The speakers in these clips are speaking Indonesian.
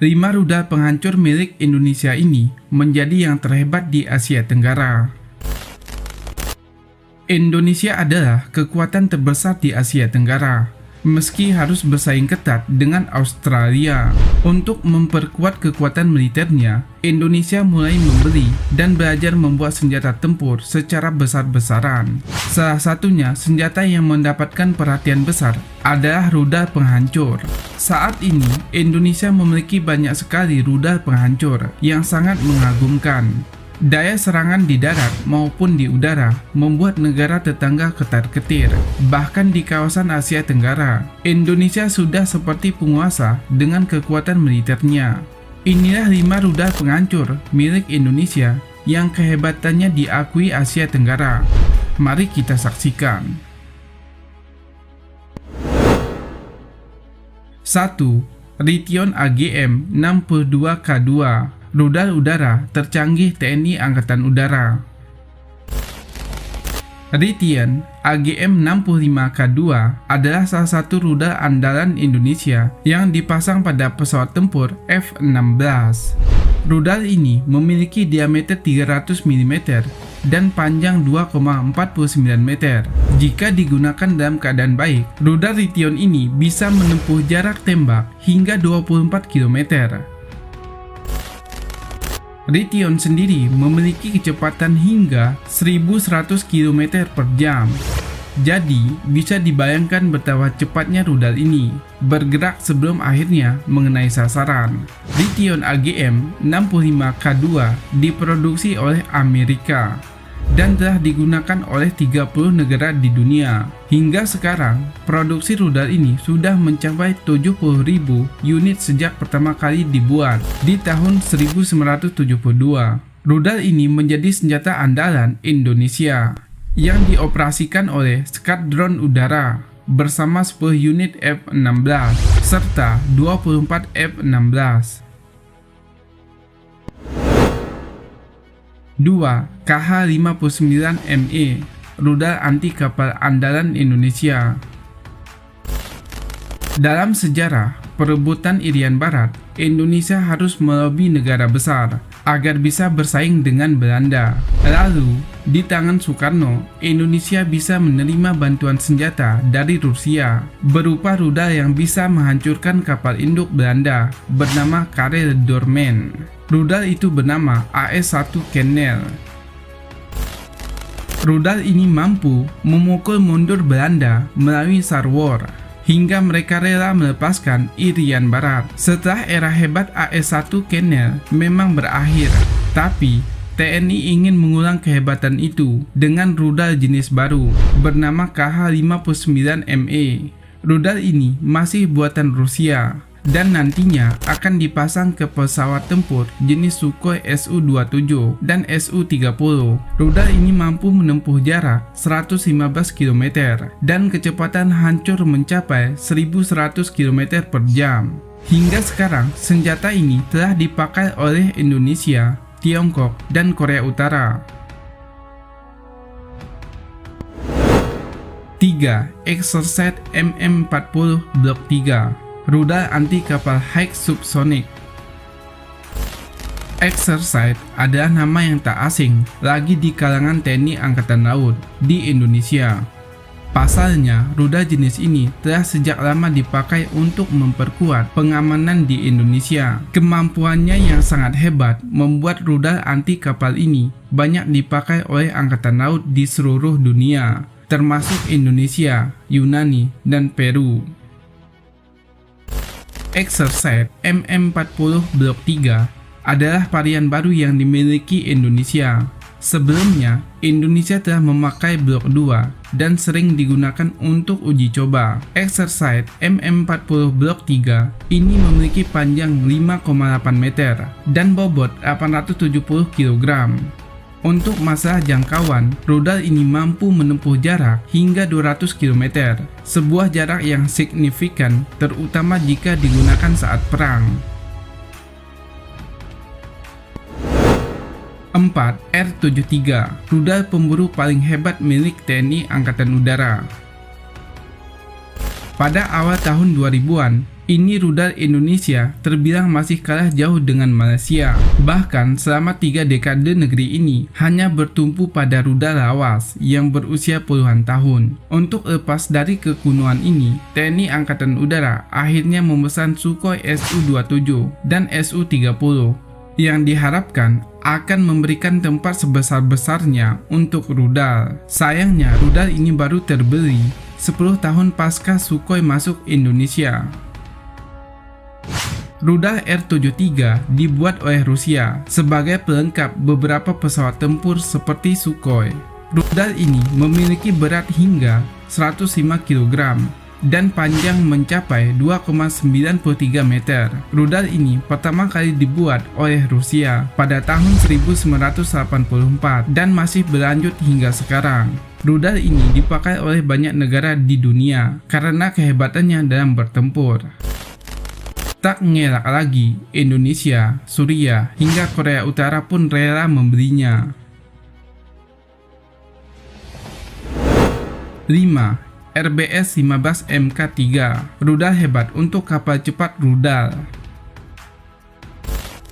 5 rudal penghancur milik Indonesia ini menjadi yang terhebat di Asia Tenggara. Indonesia adalah kekuatan terbesar di Asia Tenggara, meski harus bersaing ketat dengan Australia. Untuk memperkuat kekuatan militernya, Indonesia mulai membeli dan belajar membuat senjata tempur secara besar-besaran. Salah satunya senjata yang mendapatkan perhatian besar adalah rudal penghancur. Saat ini, Indonesia memiliki banyak sekali rudal penghancur yang sangat mengagumkan. Daya serangan di darat maupun di udara membuat negara tetangga ketar-ketir. Bahkan di kawasan Asia Tenggara, Indonesia sudah seperti penguasa dengan kekuatan militernya. Inilah 5 rudal penghancur milik Indonesia yang kehebatannya diakui Asia Tenggara. Mari kita saksikan. 1. Raytheon AGM-62K2, rudal udara tercanggih TNI Angkatan Udara. Raytheon AGM-65K2 adalah salah satu rudal andalan Indonesia yang dipasang pada pesawat tempur F-16. Rudal ini memiliki diameter 300 mm dan panjang 2,49 meter. Jika digunakan dalam keadaan baik, rudal Raytheon ini bisa menempuh jarak tembak hingga 24 km. Raytheon sendiri memiliki kecepatan hingga 1100 km per jam. Jadi, bisa dibayangkan betapa cepatnya rudal ini bergerak sebelum akhirnya mengenai sasaran. Raytheon AGM-65K2 diproduksi oleh Amerika dan telah digunakan oleh 30 negara di dunia. Hingga sekarang, produksi rudal ini sudah mencapai 70.000 unit sejak pertama kali dibuat di tahun 1972. Rudal ini menjadi senjata andalan Indonesia yang dioperasikan oleh Skadron Udara bersama 10 unit F-16 serta 24 F-16. 2. KH-59ME, rudal anti kapal andalan Indonesia. Dalam sejarah perebutan Irian Barat, Indonesia harus melobi negara besar agar bisa bersaing dengan Belanda. Lalu, di tangan Soekarno, Indonesia bisa menerima bantuan senjata dari Rusia berupa rudal yang bisa menghancurkan kapal induk Belanda bernama Karel Doorman. Rudal itu bernama AS-1 Kennel. Rudal ini mampu memukul mundur Belanda melalui Sarwar hingga mereka rela melepaskan Irian Barat. Setelah era hebat AS-1 Kennel memang berakhir, tapi TNI ingin mengulang kehebatan itu dengan rudal jenis baru bernama KH-59ME. Rudal ini masih buatan Rusia dan nantinya akan dipasang ke pesawat tempur jenis Sukhoi Su-27 dan Su-30. Rudal ini mampu menempuh jarak 115 km dan kecepatan hancur mencapai 1100 km per jam. Hingga sekarang, senjata ini telah dipakai oleh Indonesia, Tiongkok, dan Korea Utara. 3. Exocet MM-40 Block 3, rudal anti kapal high subsonic. Exocet adalah nama yang tak asing lagi di kalangan TNI Angkatan Laut di Indonesia. Pasalnya, rudal jenis ini telah sejak lama dipakai untuk memperkuat pengamanan di Indonesia. Kemampuannya yang sangat hebat membuat rudal anti kapal ini banyak dipakai oleh Angkatan Laut di seluruh dunia, termasuk Indonesia, Yunani, dan Peru. Exocet MM-40 Block 3 adalah varian baru yang dimiliki Indonesia. Sebelumnya, Indonesia telah memakai Blok 2 dan sering digunakan untuk uji coba. Exocet MM-40 Blok 3 ini memiliki panjang 5,8 meter dan bobot 870 kg. Untuk masalah jangkauan, rudal ini mampu menempuh jarak hingga 200 km, sebuah jarak yang signifikan terutama jika digunakan saat perang. 4. R-73, rudal pemburu paling hebat milik TNI Angkatan Udara. Pada awal tahun 2000-an, ini rudal Indonesia terbilang masih kalah jauh dengan Malaysia. Bahkan selama 3 dekade negeri ini hanya bertumpu pada rudal lawas yang berusia puluhan tahun. Untuk lepas dari kekunoan ini, TNI Angkatan Udara akhirnya memesan Sukhoi Su-27 dan Su-30 yang diharapkan akan memberikan tempat sebesar-besarnya untuk rudal. Sayangnya, rudal ini baru terbeli 10 tahun pasca Sukhoi masuk Indonesia. Rudal R-73 dibuat oleh Rusia sebagai pelengkap beberapa pesawat tempur seperti Sukhoi. Rudal ini memiliki berat hingga 105 kg dan panjang mencapai 2,93 meter. Rudal ini pertama kali dibuat oleh Rusia pada tahun 1984 dan masih berlanjut hingga sekarang. Rudal ini dipakai oleh banyak negara di dunia karena kehebatannya dalam bertempur. Tak ngelak lagi, Indonesia, Suriah, hingga Korea Utara pun rela membelinya. 5. RBS-15 Mk3, rudal hebat untuk kapal cepat rudal.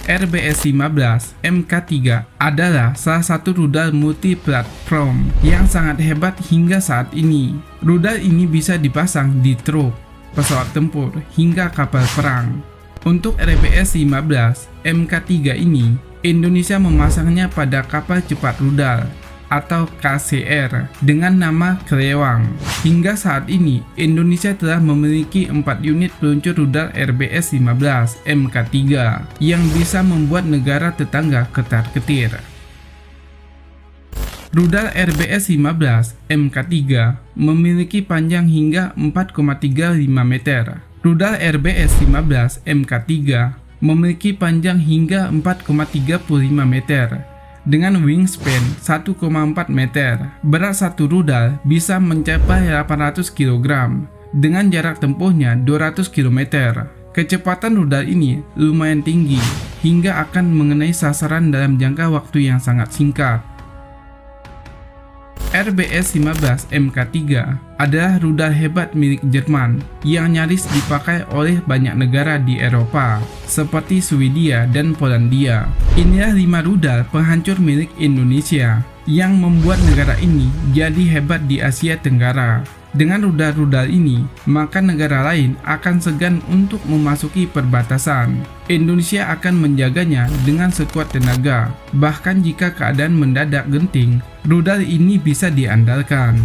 RBS-15 Mk3 adalah salah satu rudal multi-platform yang sangat hebat hingga saat ini. Rudal ini bisa dipasang di truk, pesawat tempur, hingga kapal perang. Untuk RBS-15 Mk3 ini, Indonesia memasangnya pada kapal cepat rudal atau KCR dengan nama Kelewang. Hingga saat ini, Indonesia telah memiliki 4 unit peluncur rudal RBS-15 Mk3 yang bisa membuat negara tetangga ketar-ketir. Rudal RBS-15 Mk3 memiliki panjang hingga 4,35 meter. Rudal RBS-15 Mk3 memiliki panjang hingga 4,35 meter dengan wingspan 1,4 meter. Berat satu rudal bisa mencapai 800 kg dengan jarak tempuhnya 200 km. Kecepatan rudal ini lumayan tinggi hingga akan mengenai sasaran dalam jangka waktu yang sangat singkat. RBS-15 Mk3 adalah rudal hebat milik Jerman yang nyaris dipakai oleh banyak negara di Eropa seperti Swedia dan Polandia. Inilah 5 rudal penghancur milik Indonesia yang membuat negara ini jadi hebat di Asia Tenggara. Dengan rudal-rudal ini, maka negara lain akan segan untuk memasuki perbatasan. Indonesia akan menjaganya dengan sekuat tenaga. Bahkan jika keadaan mendadak genting, rudal ini bisa diandalkan.